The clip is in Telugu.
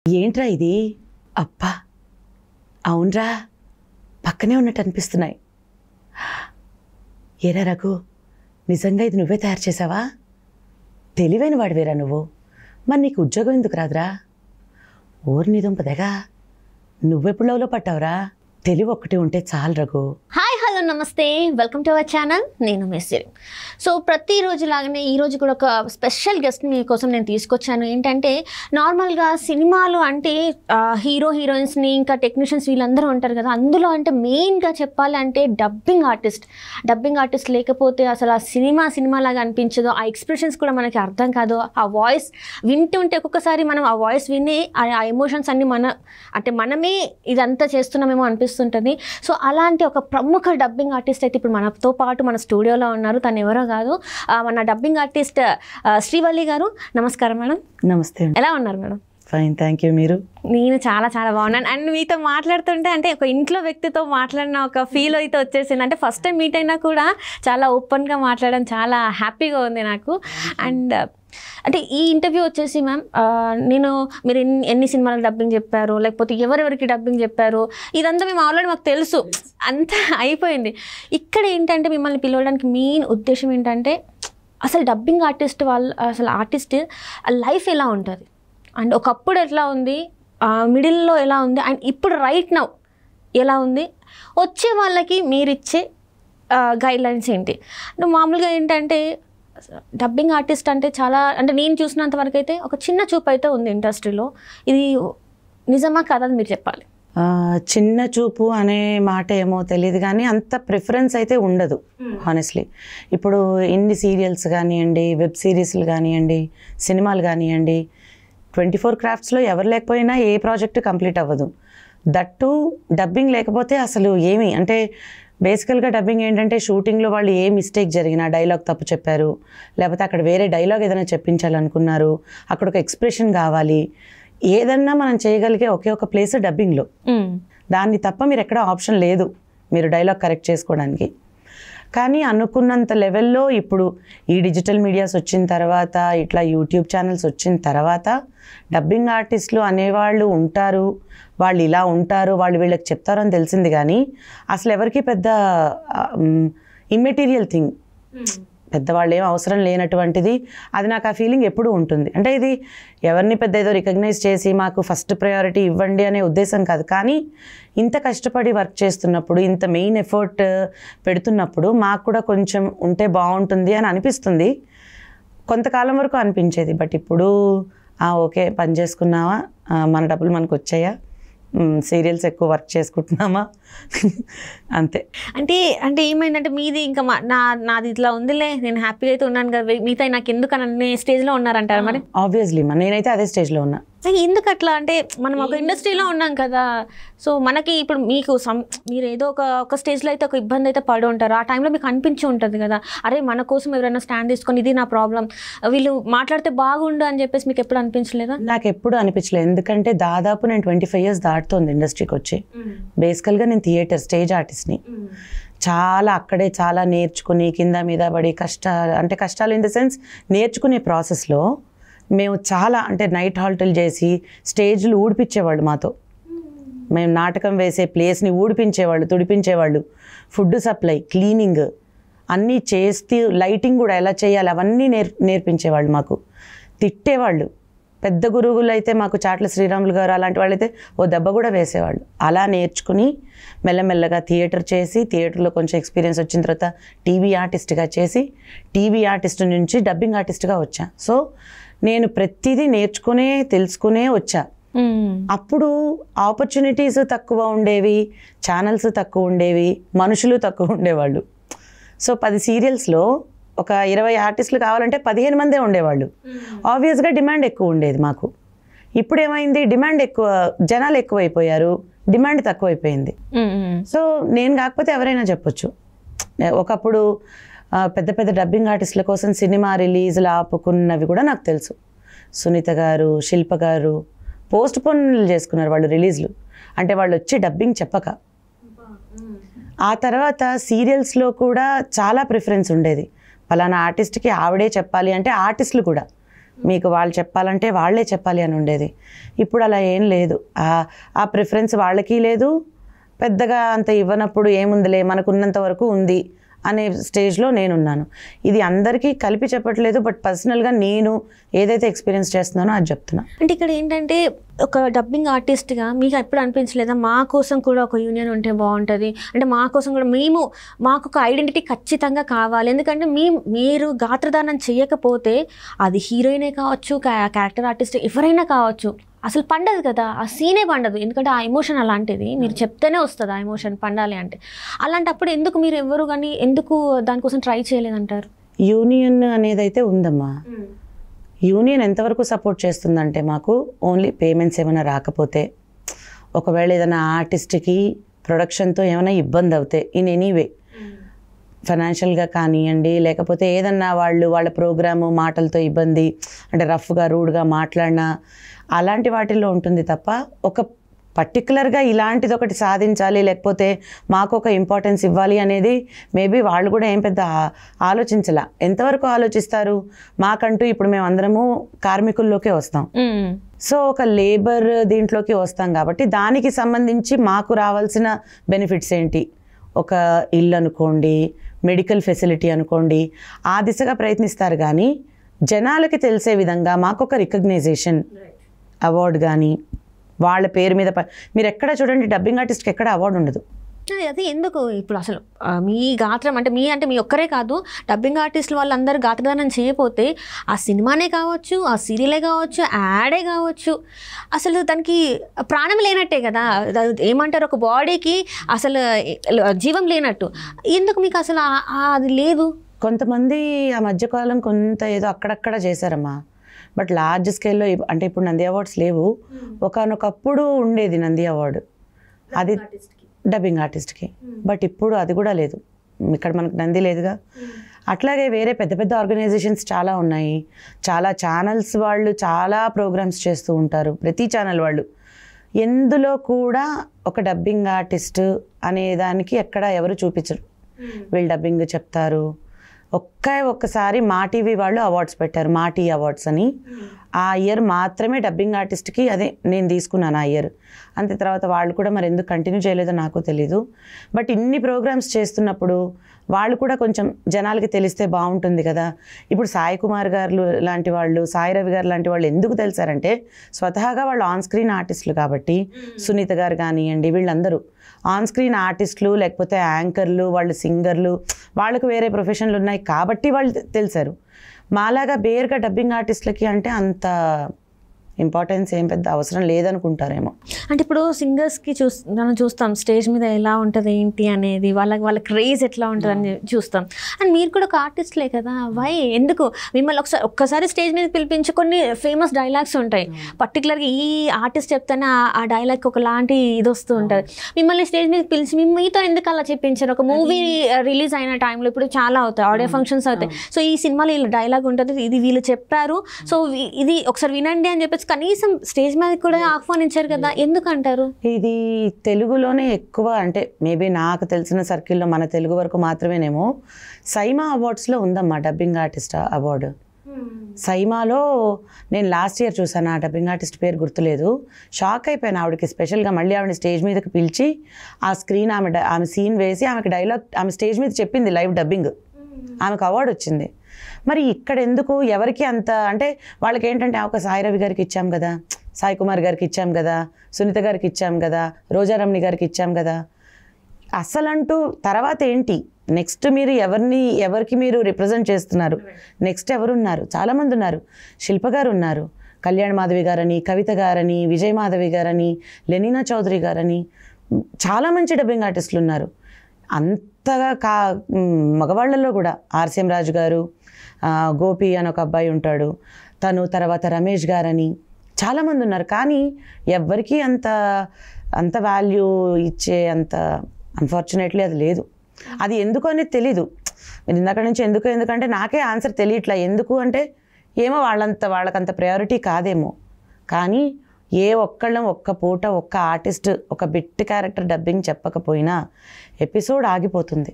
ఏంట్రా ఇది? అబ్బా! అవునరా, పక్కనే ఉన్నట్టు అనిపిస్తున్నాయి. ఏరా రఘు, నిజంగా ఇది నువ్వే తయారు చేసావా? తెలివైన వాడివేరా నువ్వు. మరి నీకు ఉద్యోగం ఎందుకు రాదురా? ఓర్ని దుంపదగా, నువ్వెప్పుడు లవ్లో పట్టావురా? తెలివి ఒక్కటి ఉంటే చాలు రఘు. హాయ్ హలో నమస్తే, వెల్కమ్ టు అవర్ ఛానల్. నేను మిస్సిరి. సో ప్రతిరోజు లాగానే ఈరోజు కూడా ఒక స్పెషల్ గెస్ట్ మీకోసం నేను తీసుకొచ్చాను. ఏంటంటే నార్మల్గా సినిమాలు అంటే హీరో హీరోయిన్స్ని ఇంకా టెక్నీషియన్స్ వీళ్ళందరూ ఉంటారు కదా. అందులో అంటే మెయిన్గా చెప్పాలంటే డబ్బింగ్ ఆర్టిస్ట్ లేకపోతే అసలు ఆ సినిమా లాగా అనిపించదు. ఆ ఎక్స్ప్రెషన్స్ కూడా మనకి అర్థం కాదు. ఆ వాయిస్ వింటుంటే ఒక్కొక్కసారి మనం ఆ వాయిస్ విని ఆ ఎమోషన్స్ అన్ని మనమే ఇదంతా చేస్తున్నామేమో అనిపిస్తుంటుంది. సో అలాంటి ఒక ప్రముఖ డబ్బింగ్ ఆర్టిస్ట్ అయితే ఇప్పుడు మనతో పాటు మన స్టూడియోలో ఉన్నారు. తను ఎవరో కాదు, మన డబ్బింగ్ ఆర్టిస్ట్ శ్రీవల్లి గారు. నమస్కారం మేడం. నమస్తే. ఎలా ఉన్నారు మేడం? Fine, thank you. మీరు? నేను చాలా బాగున్నాను. అండ్ మీతో మాట్లాడుతుంటే అంటే ఒక ఇంట్లో వ్యక్తితో మాట్లాడిన ఒక ఫీల్ అయితే వచ్చేసింది. అంటే ఫస్ట్ టైం మీట్ అయినా కూడా చాలా ఓపెన్గా మాట్లాడడం చాలా హ్యాపీగా ఉంది నాకు. అండ్ అంటే ఈ ఇంటర్వ్యూ వచ్చేసి మ్యామ్, మీరు ఎన్ని సినిమాలకు డబ్బింగ్ చెప్పారు, లేకపోతే ఎవరెవరికి డబ్బింగ్ చెప్పారు, ఇదంతా మేము ఆల్రెడీ మాకు తెలుసు, అంతా అయిపోయింది. ఇక్కడ ఏంటంటే మిమ్మల్ని పిలవడానికి మెయిన్ ఉద్దేశం ఏంటంటే అసలు డబ్బింగ్ ఆర్టిస్ట్ అసలు ఆర్టిస్ట్ లైఫ్ ఎలా ఉంటుంది, అండ్ ఒకప్పుడు ఎట్లా ఉంది, మిడిల్లో ఎలా ఉంది, అండ్ ఇప్పుడు రైట్ నౌ ఎలా ఉంది, వచ్చే వాళ్ళకి మీరిచ్చే గైడ్లైన్స్ ఏంటి. మామూలుగా ఏంటంటే డబ్బింగ్ ఆర్టిస్ట్ అంటే చాలా, అంటే నేను చూసినంత వరకు అయితే ఒక చిన్న చూపు అయితే ఉంది ఇండస్ట్రీలో. ఇది నిజమా కాదని మీరు చెప్పాలి. చిన్న చూపు అనే మాట ఏమో తెలియదు కానీ అంత ప్రిఫరెన్స్ అయితే ఉండదు హానెస్ట్లీ. ఇప్పుడు ఇన్ని సీరియల్స్ కానివ్వండి, వెబ్ సిరీస్లు కానివ్వండి, సినిమాలు కానివ్వండి, 24 క్రాఫ్ట్స్లో ఎవరు లేకపోయినా ఏ ప్రాజెక్టు కంప్లీట్ అవ్వదు. దట్టు డబ్బింగ్ లేకపోతే అసలు ఏమి అంటే బేసికల్గా డబ్బింగ్ ఏంటంటే షూటింగ్లో వాళ్ళు ఏ మిస్టేక్ జరిగినా, డైలాగ్ తప్పు చెప్పారు, లేకపోతే అక్కడ వేరే డైలాగ్ ఏదైనా చెప్పించాలనుకున్నారు, అక్కడ ఒక ఎక్స్ప్రెషన్ కావాలి, ఏదన్నా మనం చేయగలిగే ఒకే ఒక ప్లేస్ డబ్బింగ్లో. దాన్ని తప్ప మీరు ఎక్కడ ఆప్షన్ లేదు మీరు డైలాగ్ కరెక్ట్ చేసుకోవడానికి. కానీ అనుకున్నంత లెవెల్లో ఇప్పుడు ఈ డిజిటల్ మీడియాస్ వచ్చిన తర్వాత, ఇట్లా యూట్యూబ్ ఛానల్స్ వచ్చిన తర్వాత డబ్బింగ్ ఆర్టిస్టులు అనేవాళ్ళు ఉంటారు, వాళ్ళు ఇలా ఉంటారు, వాళ్ళు వీళ్ళకి చెప్తారు అని తెలిసింది. కానీ అసలు ఎవరికి పెద్ద ఇమ్మెటీరియల్ థింగ్, పెద్దవాళ్ళు ఏం అవసరం లేనటువంటిది, అది నాకు ఆ ఫీలింగ్ ఎప్పుడూ ఉంటుంది. అంటే ఇది ఎవరిని పెద్ద ఏదో రికగ్నైజ్ చేసి మాకు ఫస్ట్ ప్రయారిటీ ఇవ్వండి అనే ఉద్దేశం కాదు. కానీ ఇంత కష్టపడి వర్క్ చేస్తున్నప్పుడు, ఇంత మెయిన్ ఎఫర్ట్ పెడుతున్నప్పుడు మాకు కూడా కొంచెం ఉంటే బాగుంటుంది అని అనిపిస్తుంది. కొంతకాలం వరకు అనిపించేది. బట్ ఇప్పుడు ఓకే, పని చేసుకున్నావా, మన డబ్బులు మనకు వచ్చాయా, సీరియల్స్ ఎక్కువ వర్క్ చేసుకుంటున్నామా, అంతే. అంటే ఏమైందంటే మీది ఇంకా నాది ఇట్లా ఉందిలే, నేను హ్యాపీగా అయితే ఉన్నాను కదా, మిగతా నాకు ఎందుకు అనే స్టేజ్లో ఉన్నారంటారు. మరి ఆబ్వియస్లీ నేనైతే అదే స్టేజ్లో ఉన్నా. ఎందుకు అట్లా అంటే మనం ఒక ఇండస్ట్రీలో ఉన్నాం కదా. సో మనకి ఇప్పుడు మీకు మీరు ఏదో ఒక స్టేజ్లో అయితే ఒక ఇబ్బంది అయితే పడి ఉంటారు. ఆ టైంలో మీకు అనిపించి ఉంటుంది కదా, అరే మన కోసం ఎవరైనా స్టాండ్ తీసుకొని ఇది నా ప్రాబ్లం, వీళ్ళు మాట్లాడితే బాగుండు అని చెప్పేసి మీకు ఎప్పుడు అనిపించలేదా? నాకు ఎప్పుడు అనిపించలేదు. ఎందుకంటే దాదాపు నేను 25 years దాటుతోంది ఇండస్ట్రీకి వచ్చి. బేసికల్గా నేను థియేటర్ స్టేజ్ ఆర్టిస్ట్ని. అక్కడే చాలా నేర్చుకుని కింద మీద పడి కష్టాలు ఇన్ ద సెన్స్ నేర్చుకునే ప్రాసెస్లో మేము చాలా అంటే నైట్ హాల్టులు చేసి స్టేజ్లు ఊడిపించేవాళ్ళు మాతో. మేము నాటకం వేసే ప్లేస్ని ఊడిపించేవాళ్ళు, తుడిపించేవాళ్ళు, ఫుడ్ సప్లై, క్లీనింగ్ అన్నీ చేస్తూ, లైటింగ్ కూడా ఎలా చేయాలి అవన్నీ నేర్పించేవాళ్ళు మాకు. తిట్టేవాళ్ళు. పెద్ద గురువులు అయితే మాకు చాట్ల శ్రీరాములు గారు అలాంటి వాళ్ళైతే ఓ దెబ్బ కూడా వేసేవాళ్ళు. అలా నేర్చుకుని మెల్లమెల్లగా థియేటర్ చేసి, థియేటర్లో కొంచెం ఎక్స్పీరియన్స్ వచ్చిన తర్వాత టీవీ ఆర్టిస్ట్గా చేసి, టీవీ ఆర్టిస్ట్ నుంచి డబ్బింగ్ ఆర్టిస్ట్గా వచ్చా. సో నేను ప్రతిదీ నేర్చుకునే తెలుసుకునే వచ్చా. అప్పుడు ఆపర్చునిటీస్ తక్కువ ఉండేవి, ఛానల్స్ తక్కువ ఉండేవి, మనుషులు తక్కువ ఉండేవాళ్ళు. సో 10 సీరియల్స్లో ఒక 20 ఆర్టిస్టులు కావాలంటే 15 మందే ఉండేవాళ్ళు. ఆబ్వియస్గా డిమాండ్ ఎక్కువ ఉండేది మాకు. ఇప్పుడు ఏమైంది, డిమాండ్ ఎక్కువ, జనాలు ఎక్కువైపోయారు, డిమాండ్ తక్కువైపోయింది. సో నేను కాకపోతే ఎవరైనా చెప్పొచ్చు. ఒకప్పుడు పెద్ద పెద్ద డబ్బింగ్ ఆర్టిస్టుల కోసం సినిమా రిలీజ్లు ఆపుకున్నవి కూడా నాకు తెలుసు. సునీత గారు, శిల్ప గారు పోస్ట్ పోన్లు చేసుకున్నారు వాళ్ళు రిలీజ్లు. అంటే వాళ్ళు వచ్చి డబ్బింగ్ చెప్పక. ఆ తర్వాత సీరియల్స్లో కూడా చాలా ప్రిఫరెన్స్ ఉండేది. పలానా ఆర్టిస్ట్కి ఆవిడే చెప్పాలి అంటే ఆర్టిస్టులు కూడా మీకు వాళ్ళు చెప్పాలంటే వాళ్ళే చెప్పాలి అని ఉండేది. ఇప్పుడు అలా ఏం లేదు. ఆ ప్రిఫరెన్స్ వాళ్ళకి లేదు, పెద్దగా అంత ఇవ్వనప్పుడు ఏముందిలే మనకున్నంత వరకు ఉంది అనే స్టేజ్లో నేనున్నాను. ఇది అందరికీ కలిపి చెప్పట్లేదు, బట్ పర్సనల్గా నేను ఏదైతే ఎక్స్పీరియన్స్ చేస్తున్నానో అది చెప్తున్నా. అంటే ఇక్కడ ఏంటంటే ఒక డబ్బింగ్ ఆర్టిస్ట్గా మీకు ఎప్పుడు అనిపించలేదా మా కోసం కూడా ఒక యూనియన్ ఉంటే బాగుంటుంది, అంటే మా కోసం కూడా మాకు ఒక ఐడెంటిటీ ఖచ్చితంగా కావాలి, ఎందుకంటే మీరు గాత్రదానం చేయకపోతే అది హీరోయినే కావచ్చు, క్యారెక్టర్ ఆర్టిస్ట్ ఎవరైనా కావచ్చు, అసలు పండదు కదా, ఆ సీనే పండదు, ఎందుకంటే ఆ ఎమోషన్ అలాంటిది, మీరు చెప్తేనే వస్తుంది ఆ ఎమోషన్ పండాలి అంటే. అలాంటప్పుడు ఎందుకు మీరు ఎవరు కానీ ఎందుకు దానికోసం ట్రై చేయలేదంటారు? యూనియన్ అనేది అయితే ఉందమ్మా. యూనియన్ ఎంతవరకు సపోర్ట్ చేస్తుందంటే మాకు ఓన్లీ పేమెంట్స్ ఏమైనా రాకపోతే, ఒకవేళ ఏదైనా ఆర్టిస్ట్కి ప్రొడక్షన్తో ఏమైనా ఇబ్బంది అవుతాయి ఇన్ ఎనీవే, ఫైనాన్షియల్గా కానివ్వండి, లేకపోతే ఏదన్నా వాళ్ళ ప్రోగ్రాము మాటలతో ఇబ్బంది అంటే రఫ్గా రూడ్గా మాట్లాడినా అలాంటి వాటిల్లో ఉంటుంది తప్ప, ఒక పర్టికులర్గా ఇలాంటిది ఒకటి సాధించాలి లేకపోతే మాకు ఒక ఇంపార్టెన్స్ ఇవ్వాలి అనేది మేబీ వాళ్ళు కూడా ఏం పెద్ద ఆలోచించలా. ఎంతవరకు ఆలోచిస్తారు, మాకంటూ ఇప్పుడు మేము అందరము కార్మికుల్లోకే వస్తాం, సో ఒక లేబర్ దీంట్లోకి వస్తాం కాబట్టి దానికి సంబంధించి మాకు రావాల్సిన బెనిఫిట్స్ ఏంటి, ఒక ఇల్లు అనుకోండి, మెడికల్ ఫెసిలిటీ అనుకోండి, ఆ దిశగా ప్రయత్నిస్తారు. కానీ జనాలకి తెలిసే విధంగా మాకు ఒక రికగ్నైజేషన్ అవార్డు కానీ వాళ్ళ పేరు మీద మీరు ఎక్కడ చూడండి డబ్బింగ్ ఆర్టిస్ట్కి ఎక్కడ అవార్డు ఉండదు. అది ఎందుకు? ఇప్పుడు అసలు మీ గాత్రం అంటే మీ ఒక్కరే కాదు, డబ్బింగ్ ఆర్టిస్టులు వాళ్ళందరూ గాత్రదానం చేయకపోతే ఆ సినిమానే కావచ్చు, ఆ సీరియలే కావచ్చు, యాడే కావచ్చు, అసలు దానికి ప్రాణం లేనట్టే కదా. ఏమంటారు, ఒక బాడీకి అసలు జీవం లేనట్టు. ఎందుకు మీకు అసలు అది లేదు? కొంతమంది ఆ మధ్యకాలం కొంత ఏదో అక్కడక్కడ చేశారమ్మా, బట్ లార్జ్ స్కేల్లో అంటే ఇప్పుడు నంది అవార్డ్స్ లేవు, ఒకనొకప్పుడు ఉండేది నంది అవార్డు, అది డబ్బింగ్ ఆర్టిస్ట్కి, బట్ ఇప్పుడు అది కూడా లేదు. ఇక్కడ మనకు నంది లేదుగా. అట్లాగే వేరే పెద్ద పెద్ద ఆర్గనైజేషన్స్ చాలా ఉన్నాయి, చాలా ఛానల్స్ వాళ్ళు చాలా ప్రోగ్రామ్స్ చేస్తూ ఉంటారు, ప్రతి ఛానల్ వాళ్ళు. ఎందులో కూడా ఒక డబ్బింగ్ ఆర్టిస్ట్ అనే దానికి ఎక్కడ ఎవరు చూపించరు. వీళ్ళు డబ్బింగ్ చెప్తారు. ఒక్కసారి మా టీవీ వాళ్ళు అవార్డ్స్ పెట్టారు, మా టీ అవార్డ్స్ అని. ఆ ఇయర్ మాత్రమే డబ్బింగ్ ఆర్టిస్ట్కి అదే నేను తీసుకున్నాను ఆ ఇయర్. అంతే, తర్వాత వాళ్ళు కూడా మరి ఎందుకు కంటిన్యూ చేయలేదో నాకు తెలీదు. బట్ ఇన్ని ప్రోగ్రామ్స్ చేస్తున్నప్పుడు వాళ్ళు కూడా కొంచెం జనాలకి తెలిస్తే బాగుంటుంది కదా. ఇప్పుడు సాయి కుమార్ గారు లాంటి వాళ్ళు, సాయి రవి గారు లాంటి వాళ్ళు ఎందుకు తెలిసారంటే స్వతహాగా వాళ్ళు ఆన్ స్క్రీన్ ఆర్టిస్టులు కాబట్టి. సునీత గారు కానివ్వండి, వీళ్ళందరూ ఆన్ స్క్రీన్ ఆర్టిస్టులు, లేకపోతే యాంకర్లు, వాళ్ళు సింగర్లు, వాళ్ళకు వేరే ప్రొఫెషన్లు ఉన్నాయి కాబట్టి వాళ్ళు తెలిసారు. మాలాగా బేర్గా డబ్బింగ్ ఆర్టిస్టులకి అంటే అంత ఇంపార్టెన్స్ ఏం పెద్ద అవసరం లేదనుకుంటారేమో. అంటే ఇప్పుడు సింగర్స్కి మనం చూస్తాం స్టేజ్ మీద ఎలా ఉంటుంది ఏంటి అనేది, వాళ్ళ క్రేజ్ ఎట్లా ఉంటుంది అని చూస్తాం. అండ్ మీరు కూడా ఒక ఆర్టిస్ట్లే కదా, వై ఎందుకు మిమ్మల్ని ఒక్కసారి స్టేజ్ మీద పిలిపించి కొన్ని ఫేమస్ డైలాగ్స్ ఉంటాయి, పర్టికులర్గా ఈ ఆర్టిస్ట్ చెప్తేనే ఆ డైలాగ్ ఒకలాంటి ఇది వస్తూ ఉంటుంది. మిమ్మల్ని స్టేజ్ మీద పిలిచి మీతో ఎందుకు అలా చెప్పించారు? ఒక మూవీ రిలీజ్ అయిన టైంలో ఇప్పుడు చాలా అవుతాయి, ఆడియో ఫంక్షన్స్ అవుతాయి, సో ఈ సినిమాలో ఇలా డైలాగ్ ఉంటుంది, ఇది వీళ్ళు చెప్పారు, సో ఇది ఒకసారి వినండి అని చెప్పేసి కనీసం స్టేజ్ మీద కూడా ఆహ్వానించారు కదా, ఎందుకంటారు? ఇది తెలుగులోనే ఎక్కువ, అంటే మేబీ నాకు తెలిసిన సర్కిల్లో మన తెలుగు వరకు మాత్రమేనేమో. సైమా అవార్డ్స్లో ఉందమ్మా డబ్బింగ్ ఆర్టిస్ట్ అవార్డు. సైమాలో నేను లాస్ట్ ఇయర్ చూసాను, ఆ డబ్బింగ్ ఆర్టిస్ట్ పేరు గుర్తులేదు. షాక్ అయిపోయాను ఆవిడకి. స్పెషల్గా మళ్ళీ ఆవిడని స్టేజ్ మీదకి పిలిచి ఆ స్క్రీన్ ఆమె సీన్ వేసి ఆమెకి డైలాగ్ ఆమె స్టేజ్ మీద చెప్పింది, లైవ్ డబ్బింగ్, ఆమెకు అవార్డు వచ్చింది. మరి ఇక్కడ ఎందుకు ఎవరికి అంత అంటే వాళ్ళకి ఏంటంటే ఒక సాయి రవి గారికి ఇచ్చాం కదా, సాయి కుమార్ గారికి ఇచ్చాం కదా, సునీత గారికి ఇచ్చాం కదా, రోజారమణి గారికి ఇచ్చాం కదా, అసలంటూ తర్వాత ఏంటి నెక్స్ట్? మీరు ఎవరికి మీరు రిప్రజెంట్ చేస్తున్నారు? నెక్స్ట్ ఎవరున్నారు? చాలామంది ఉన్నారు. శిల్ప గారు ఉన్నారు, కళ్యాణ్ మాధవి గారని, కవిత గారని, విజయ్ మాధవి గారని, లెనినా చౌదరి గారని, చాలా మంచి డబ్బింగ్ ఆర్టిస్టులు ఉన్నారు. అంతగా మగవాళ్ళల్లో కూడా ఆర్సీఎం రాజు గారు, గోపి అని ఒక అబ్బాయి ఉంటాడు, తను, తర్వాత రమేష్ గారని చాలామంది ఉన్నారు. కానీ ఎవ్వరికీ అంత వాల్యూ ఇచ్చే అంత అన్ఫార్చునేట్లీ అది లేదు. అది ఎందుకు అనేది తెలీదు. మీరు ఇందాక నుంచి ఎందుకంటే నాకే ఆన్సర్ తెలియట్లా. ఎందుకు అంటే ఏమో వాళ్ళకంత ప్రయారిటీ కాదేమో. కానీ ఒక్క పూట ఒక్క ఆర్టిస్ట్ ఒక బిట్ క్యారెక్టర్ డబ్బింగ్ చెప్పకపోయినా ఎపిసోడ్ ఆగిపోతుంది.